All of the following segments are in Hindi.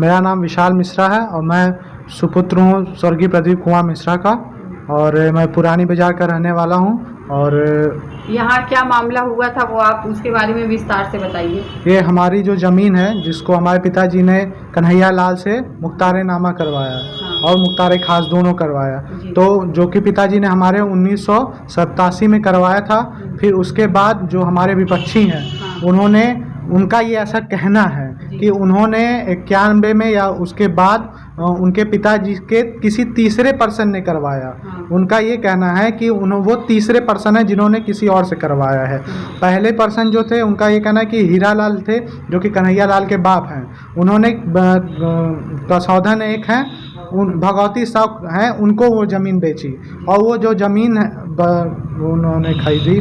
मेरा नाम विशाल मिश्रा है और मैं सुपुत्र हूँ स्वर्गीय प्रदीप कुमार मिश्रा का, और मैं पुरानी बाजार का रहने वाला हूँ। और यहाँ क्या मामला हुआ था वो आप उसके बारे में विस्तार से बताइए। ये हमारी जो ज़मीन है जिसको हमारे पिताजी ने कन्हैया लाल से मुख्तारनामा करवाया। हाँ। और मुख्तार खास दोनों करवाया। तो जो कि पिताजी ने हमारे 1987 में करवाया था। फिर उसके बाद जो हमारे विपक्षी हैं, हाँ। उनका ये ऐसा कहना है कि उन्होंने 91 में या उसके बाद उनके पिताजी के किसी तीसरे पर्सन ने करवाया। हाँ। उनका ये कहना है कि वो तीसरे पर्सन है जिन्होंने किसी और से करवाया है। पहले पर्सन जो थे उनका ये कहना है कि हीरा लाल थे, जो कि कन्हैया लाल के बाप हैं। उन्होंने कसौधन एक हैं, भगवती साहब हैं, उनको वो ज़मीन बेची। और वो जो ज़मीन है उन्होंने खरीदी,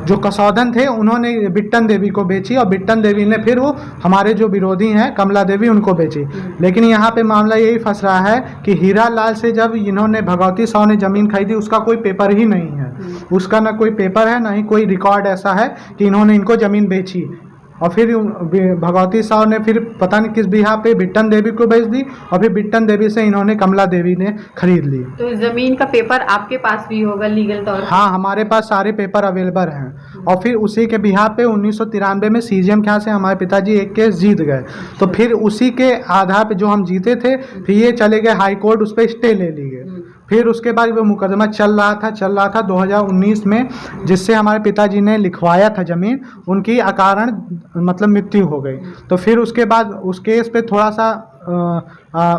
जो कसौधन थे उन्होंने बिट्टन देवी को बेची, और बिट्टन देवी ने फिर वो हमारे जो विरोधी हैं कमला देवी उनको बेची। लेकिन यहाँ पे मामला यही फंस रहा है कि हीरा लाल से जब इन्होंने भगवती साहब ने ज़मीन खरीदी, उसका कोई पेपर ही नहीं है। उसका ना कोई पेपर है, ना ही कोई रिकॉर्ड ऐसा है कि इन्होंने इनको ज़मीन बेची। और फिर भगवती साहब ने फिर पता नहीं किस बिहार पे बिट्टन देवी को बेच दी, और फिर बिट्टन देवी से इन्होंने कमला देवी ने खरीद ली। तो ज़मीन का पेपर आपके पास भी होगा लीगल तौर पर? हाँ, हमारे पास सारे पेपर अवेलेबल हैं। और फिर उसी के बिहार पे 1993 में सीजीएम के यहाँ से हमारे पिताजी एक केस जीत गए। तो फिर उसी के आधार पे जो हम जीते थे, फिर ये चले गए हाई कोर्ट, उस पर स्टे ले लिए। फिर उसके बाद वो मुकदमा चल रहा था 2019 में, जिससे हमारे पिताजी ने लिखवाया था ज़मीन, उनकी अकारण मतलब मृत्यु हो गई। तो फिर उसके बाद उस केस पे थोड़ा सा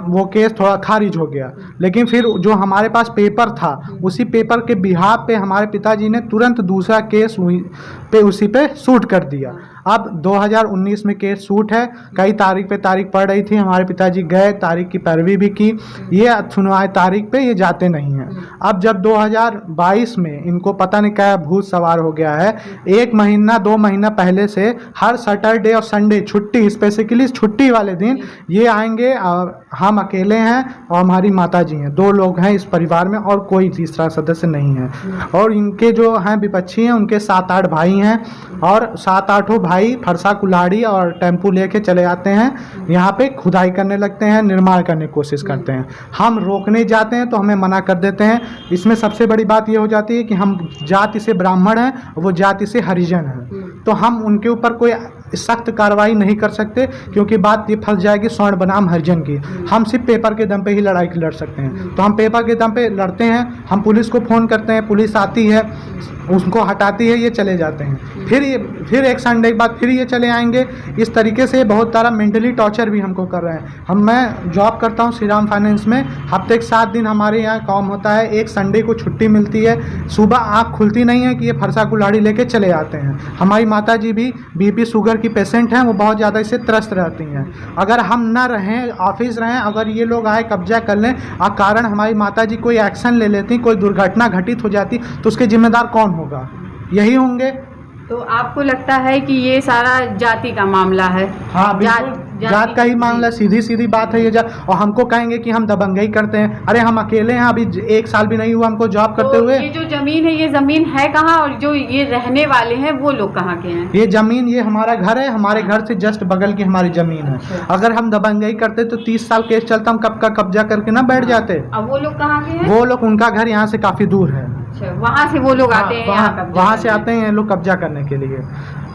वो केस थोड़ा खारिज हो गया। लेकिन फिर जो हमारे पास पेपर था, उसी पेपर के बिहाफ पे हमारे पिताजी ने तुरंत दूसरा केस उसी पे शूट कर दिया। अब 2019 में केस शूट है, कई तारीख पे तारीख पड़ रही थी, हमारे पिताजी गए, तारीख की पैरवी भी की, ये सुनवाई तारीख पे ये जाते नहीं हैं। अब जब 2022 में इनको पता नहीं क्या भूत सवार हो गया है, 1 महीना 2 महीना पहले से हर सैटरडे और संडे छुट्टी, स्पेसिफिकली छुट्टी वाले दिन ये आएंगे। और हम अकेले हैं और हमारी माता जी हैं, 2 लोग हैं इस परिवार में, और कोई तीसरा सदस्य नहीं है। और इनके जो हैं विपक्षी हैं, उनके 7-8 भाई हैं, और 7-8 भाई फरसा कुल्हाड़ी और टेम्पू लेके चले आते हैं, यहाँ पे खुदाई करने लगते हैं, निर्माण करने की कोशिश करते हैं। हम रोकने जाते हैं तो हमें मना कर देते हैं। इसमें सबसे बड़ी बात ये हो जाती है कि हम जाति से ब्राह्मण हैं, वो जाति से हरिजन हैं, तो हम उनके ऊपर कोई सख्त कार्रवाई नहीं कर सकते, क्योंकि बात ये फंस जाएगी स्वर्ण बनाम हरिजन की। हम सिर्फ पेपर के दम पे ही लड़ाई लड़ सकते हैं, तो हम पेपर के दम पे लड़ते हैं। हम पुलिस को फ़ोन करते हैं, पुलिस आती है, उसको हटाती है, ये चले जाते हैं। फिर एक संडे के बाद फिर ये चले आएंगे। इस तरीके से बहुत सारा मेंटली टॉर्चर भी हमको कर रहे हैं। मैं जॉब करता हूँ श्री राम फाइनेंस में, हफ्ते के 7 दिन हमारे यहाँ काम होता है, एक संडे को छुट्टी मिलती है। सुबह आँख खुलती नहीं है कि ये फरसा कुल्हाड़ी लेके चले आते हैं। हमारी माता जी भी बीपी शुगर की पेशेंट हैं, वो बहुत ज़्यादा इससे त्रस्त रहती हैं। अगर हम ना रहें, ऑफिस रहें, अगर ये लोग आए कब्जा कर लें, कारण हमारी माता जी कोई एक्शन ले लेती, कोई दुर्घटना घटित हो जाती, तो उसके जिम्मेदार कौन होगा? यही होंगे। तो आपको लगता है कि ये सारा जाति का मामला है? हाँ, बिल्कुल जात का ही मामला, सीधी बात है ये और हमको कहेंगे कि हम दबंगई करते हैं। अरे हम अकेले हैं, अभी 1 साल भी नहीं हुआ हमको जॉब करते हुए। ये जो ज़मीन है, ये ज़मीन है कहाँ, और जो ये रहने वाले हैं वो लोग कहाँ के हैं? ये ज़मीन, ये हमारा घर है, हमारे घर से जस्ट बगल की हमारी ज़मीन है। अगर हम दबंगई करते तो 30 साल केस चलता, हम कब का कब्जा करके ना बैठ जाते। अब वो लोग कहाँ के हैं? वो लोग, उनका घर यहाँ से काफ़ी दूर है। वहाँ से वो लोग आते हैं, वहाँ से आते हैं लोग कब्जा करने के लिए।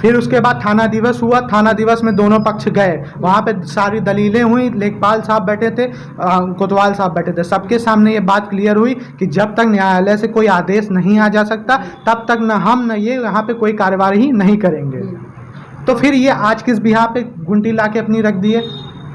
फिर उसके बाद थाना दिवस हुआ, थाना दिवस में दोनों पक्ष गए, वहाँ पे सारी दलीलें हुई, लेखपाल साहब बैठे थे, कोतवाल साहब बैठे थे, सबके सामने ये बात क्लियर हुई कि जब तक न्यायालय से कोई आदेश नहीं आ जा सकता, तब तक न हम न ये यहाँ पे कोई कार्यवाही नहीं करेंगे। तो फिर ये आज किस बिहार पे गुंटी ला के अपनी रख दिए।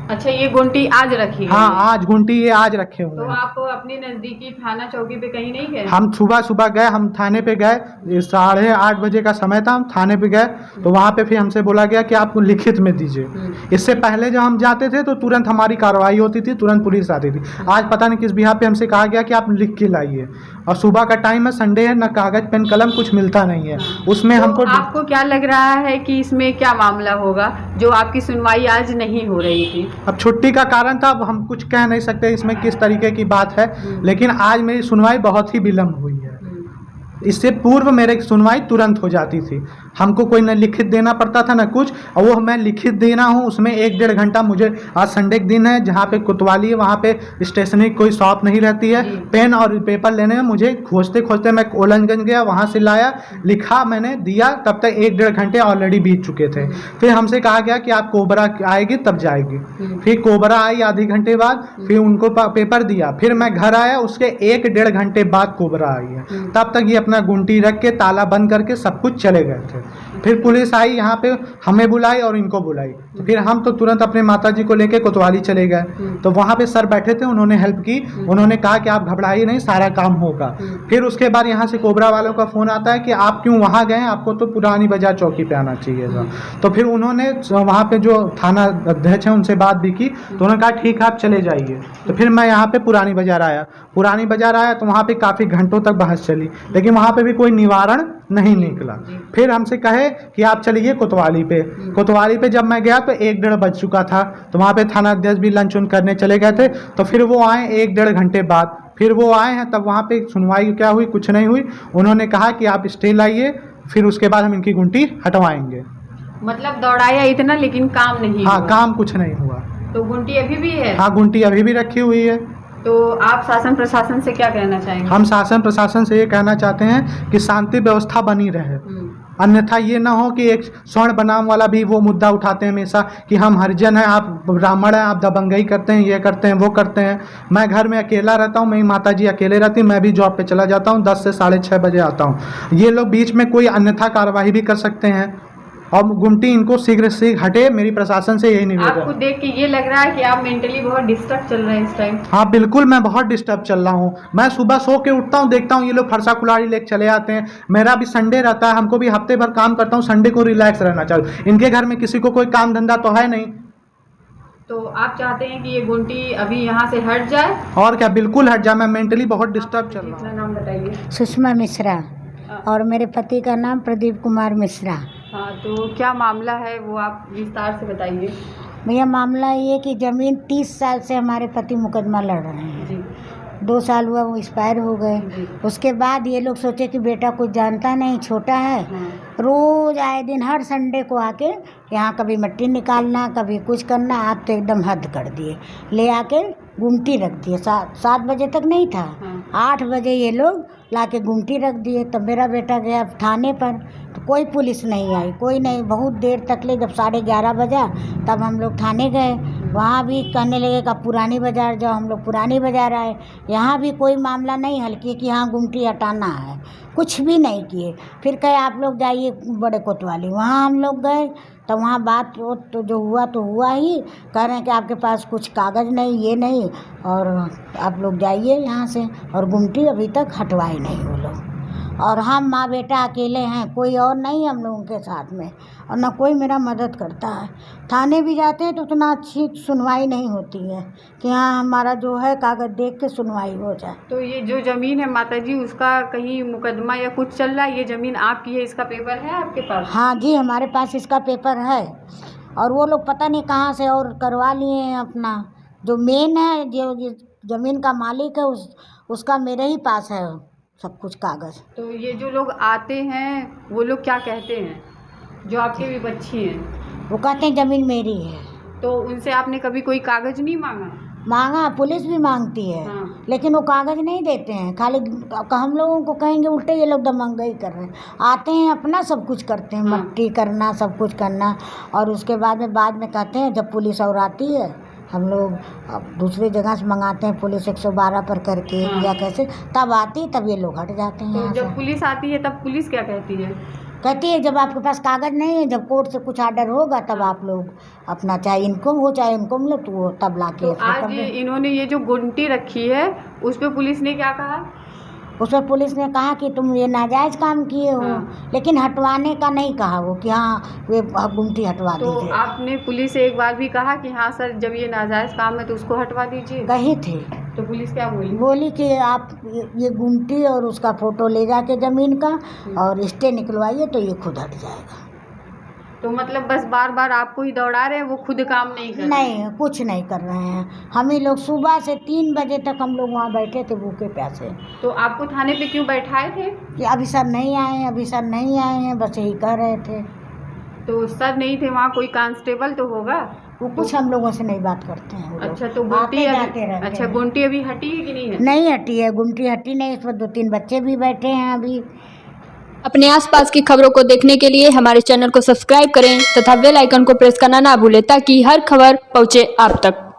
अच्छा, ये गुंटी आज रखी? हाँ, आज गुंटी ये आज रखे हुए। तो आप अपने नज़दीकी थाना चौकी पे कहीं नहीं गए? हम सुबह गए, हम थाने पे गए, 8:30 बजे का समय था, हम थाने पे गए, तो वहाँ पे फिर हमसे बोला गया कि आप लिखित में दीजिए। इससे पहले जब हम जाते थे तो तुरंत हमारी कार्रवाई होती थी, तुरंत पुलिस आती थी। आज पता नहीं किस बिहार पे हमसे कहा गया कि आप लिख के लाइए, और सुबह का टाइम है, संडे है, ना कागज पेन कलम कुछ मिलता नहीं है उसमें। तो हमको आपको क्या लग रहा है कि इसमें क्या मामला होगा जो आपकी सुनवाई आज नहीं हो रही थी? अब छुट्टी का कारण था, अब हम कुछ कह नहीं सकते इसमें किस तरीके की बात है, लेकिन आज मेरी सुनवाई बहुत ही विलम्ब हुई है। इससे पूर्व मेरे सुनवाई तुरंत हो जाती थी। हमको कोई न लिखित देना पड़ता था न कुछ, और वो मैं लिखित देना हूँ उसमें 1-1.5 घंटा मुझे। आज संडे के दिन है, जहाँ पे कोतवाली है वहाँ पे स्टेशनरी कोई शॉप नहीं रहती है, पेन और पेपर लेने में मुझे खोजते खोजते मैं कोलनगंज गया, वहाँ से लाया, लिखा, मैंने दिया, तब तक 1-1.5 घंटे ऑलरेडी बीत चुके थे। फिर हमसे कहा गया कि आप कोबरा आएगी तब जाएगी। फिर कोबरा आई आधे घंटे बाद, फिर उनको पेपर दिया, फिर मैं घर आया, उसके 1-1.5 घंटे बाद कोबरा आई है। तब तक ये अपना गुंटी रख के ताला बंद करके सब कुछ चले गए थे। फिर पुलिस आई यहाँ पे, हमें बुलाई और इनको बुलाई, तो फिर हम तो तुरंत अपने माताजी को लेके कोतवाली चले गए। तो वहाँ पे सर बैठे थे, उन्होंने हेल्प की, उन्होंने कहा कि आप घबराइए नहीं, सारा काम होगा। फिर उसके बाद यहाँ से कोबरा वालों का फ़ोन आता है कि आप क्यों वहाँ गए, आपको तो पुरानी बाजार चौकी पे आना चाहिए था। तो फिर उन्होंने वहाँ पे जो थाना अध्यक्ष हैं उनसे बात भी की, तो उन्होंने कहा ठीक है आप चले जाइए। तो फिर मैं यहाँ पे पुरानी बाजार आया तो वहाँ पे काफ़ी घंटों तक बहस चली, लेकिन वहाँ पे भी कोई निवारण नहीं निकला। फिर हमसे कहे कि आप चलिए कोतवाली पे जब मैं गया तो 1-1.5 बज चुका था, तो वहाँ पे थाना अध्यक्ष भी लंच उन करने चले गए थे। तो फिर वो आए 1-1.5 घंटे बाद, फिर वो आए हैं, तब वहाँ पे सुनवाई क्या हुई, कुछ नहीं हुई। उन्होंने कहा कि आप स्टे लाइए, फिर उसके बाद हम इनकी गुंटी हटवाएंगे। मतलब दौड़ाया इतना लेकिन काम नहीं हाँ, हुआ। काम कुछ नहीं हुआ। तो गुंटी अभी भी है? हाँ, गुंटी अभी भी रखी हुई है। तो आप शासन प्रशासन से क्या कहना चाहेंगे? हम शासन प्रशासन से ये कहना चाहते हैं कि शांति व्यवस्था बनी रहे, अन्यथा ये ना हो कि एक स्वर्ण बनाम वाला भी वो मुद्दा उठाते हैं हमेशा कि हम हरिजन हैं, आप ब्राह्मण हैं, आप दबंगई करते हैं, ये करते हैं, वो करते हैं। मैं घर में अकेला रहता हूँ, मेरी माताजी अकेले रहती, मैं भी जॉब पे चला जाता हूँ, 10 से 6:30 बजे आता हूँ। ये लोग बीच में कोई अन्यथा कार्रवाई भी कर सकते हैं, और गुमटी इनको शीघ्र से हटे, मेरी प्रशासन से यही निवेदन। आपको देख के ये लग रहा है कि आप मेंटली बहुत डिस्टर्ब चल रहे हैं इस टाइम? हाँ बिल्कुल, मैं बहुत डिस्टर्ब चल रहा हूँ। मैं सुबह सो के उठता हूँ, देखता हूँ ये लोग फरसा कुल्हाड़ी लेके चले आते हैं। मेरा भी संडे रहता है, हमको भी हफ्ते भर काम करता हूँ, संडे को रिलैक्स रहना चाहिए। इनके घर में किसी को कोई काम धंधा तो है नहीं। तो आप चाहते हैं कि ये गुंटी अभी यहाँ से हट जाए? और क्या, बिल्कुल हट जाए। मैं मेंटली बहुत डिस्टर्ब चल रहा हूँ। नाम बताइए। सुषमा मिश्रा, और मेरे पति का नाम प्रदीप कुमार मिश्रा। हाँ, तो क्या मामला है वो आप विस्तार से बताइए। भैया मामला ये कि ज़मीन 30 साल से हमारे पति मुकदमा लड़ रहे हैं जी। 2 साल हुआ वो एक्सपायर हो गए। उसके बाद ये लोग सोचे कि बेटा कुछ जानता नहीं, छोटा है, रोज़ आए दिन हर संडे को आके यहाँ कभी मिट्टी निकालना, कभी कुछ करना। आप तो एकदम हद कर दिए, ले आके गुमटी रख दिए। 7 बजे तक नहीं था, 8 बजे ये लोग ला के गुमटी रख दिए। तब मेरा बेटा गया थाने पर, तो कोई पुलिस नहीं आई, कोई नहीं। बहुत देर तक ले, जब 11:30 बजा तब हम लोग थाने गए। वहाँ भी कहने लगे कि पुरानी बाज़ार जाओ। हम लोग पुरानी बाज़ार आए, यहाँ भी कोई मामला नहीं हल किए कि हाँ गुमटी हटाना है, कुछ भी नहीं किए। फिर कहे आप लोग जाइए बड़े कोतवाली, वहाँ हम लोग गए। तो वहाँ बात तो जो हुआ तो हुआ ही, कह रहे हैं कि आपके पास कुछ कागज़ नहीं, ये नहीं, और आप लोग जाइए यहाँ से। और गुमटी अभी तक हटवाए नहीं वो लोग। और हम माँ बेटा अकेले हैं, कोई और नहीं हम लोगों के साथ में, और ना कोई मेरा मदद करता है। थाने भी जाते हैं तो उतना अच्छी सुनवाई नहीं होती है कि हाँ हमारा जो है कागज़ देख के सुनवाई हो जाए। तो ये जो ज़मीन है माताजी, उसका कहीं मुकदमा या कुछ चल रहा है? ये ज़मीन आपकी है, इसका पेपर है आपके पास? हाँ जी, हमारे पास इसका पेपर है। और वो लोग पता नहीं कहाँ से और करवा लिए हैं अपना। जो मेन है, जो ज़मीन का मालिक है, उसका मेरे ही पास है सब कुछ कागज़। तो ये जो लोग आते हैं वो लोग क्या कहते हैं, जो आपके भी बच्ची हैं? वो कहते हैं ज़मीन मेरी है। तो उनसे आपने कभी कोई कागज़ नहीं मांगा? मांगा, पुलिस भी मांगती है। लेकिन वो कागज़ नहीं देते हैं। खाली हम लोगों को कहेंगे उल्टे ये लोग दबंगई कर रहे हैं। आते हैं अपना सब कुछ करते हैं, मट्टी करना, सब कुछ करना, और उसके बाद में कहते हैं जब पुलिस और आती है, हम लोग अब दूसरी जगह से मंगाते हैं पुलिस 112 पर करके या कैसे, तब आती, तब ये लोग हट जाते हैं। तो जब पुलिस आती है तब पुलिस क्या कहती है? कहती है जब आपके पास कागज़ नहीं है, जब कोर्ट से कुछ ऑर्डर होगा तब आप लोग अपना चाहे इनकम हो चाहे इनकम लो, तो वो तब ला के। तो आज इन्होंने ये जो गुंटी रखी है उस पर पुलिस ने क्या कहा? उस पर पुलिस ने कहा कि तुम ये नाजायज़ काम किए हो, लेकिन हटवाने का नहीं कहा वो कि हाँ वे गुमटी हटवा दीजिए। तो आपने पुलिस से एक बार भी कहा कि हाँ सर जब ये नाजायज़ काम है तो उसको हटवा दीजिए? कही थे। तो पुलिस क्या बोली? बोली कि आप ये गुमटी और उसका फ़ोटो ले जाके ज़मीन का और स्टे निकलवाइए तो ये खुद हट जाएगा। तो मतलब बस बार बार आपको ही दौड़ा रहे हैं, वो खुद काम नहीं कर रहे? नहीं, कुछ नहीं कर रहे हैं। हम ही लोग सुबह से 3 बजे तक हम लोग वहाँ बैठे थे भूखे प्यासे। तो आपको थाने पे क्यों बैठाए थे? कि अभी सर नहीं आए हैं, अभी सर नहीं आए हैं, बस यही कह रहे थे। तो सर नहीं थे वहाँ, कोई कांस्टेबल तो होगा? वो कुछ हम लोगों से नहीं बात करते हैं वो लोग। अच्छा, तो आते गुंटी जाते रहते अच्छा, हैं। गुंटी अभी हटी है कि नहीं है? नहीं हटी है, गुंटी हटी नहीं। इसमें 2-3 बच्चे भी बैठे हैं अभी। अपने आसपास की खबरों को देखने के लिए हमारे चैनल को सब्सक्राइब करें तथा बेल आइकन को प्रेस करना ना भूलें ताकि हर खबर पहुंचे आप तक।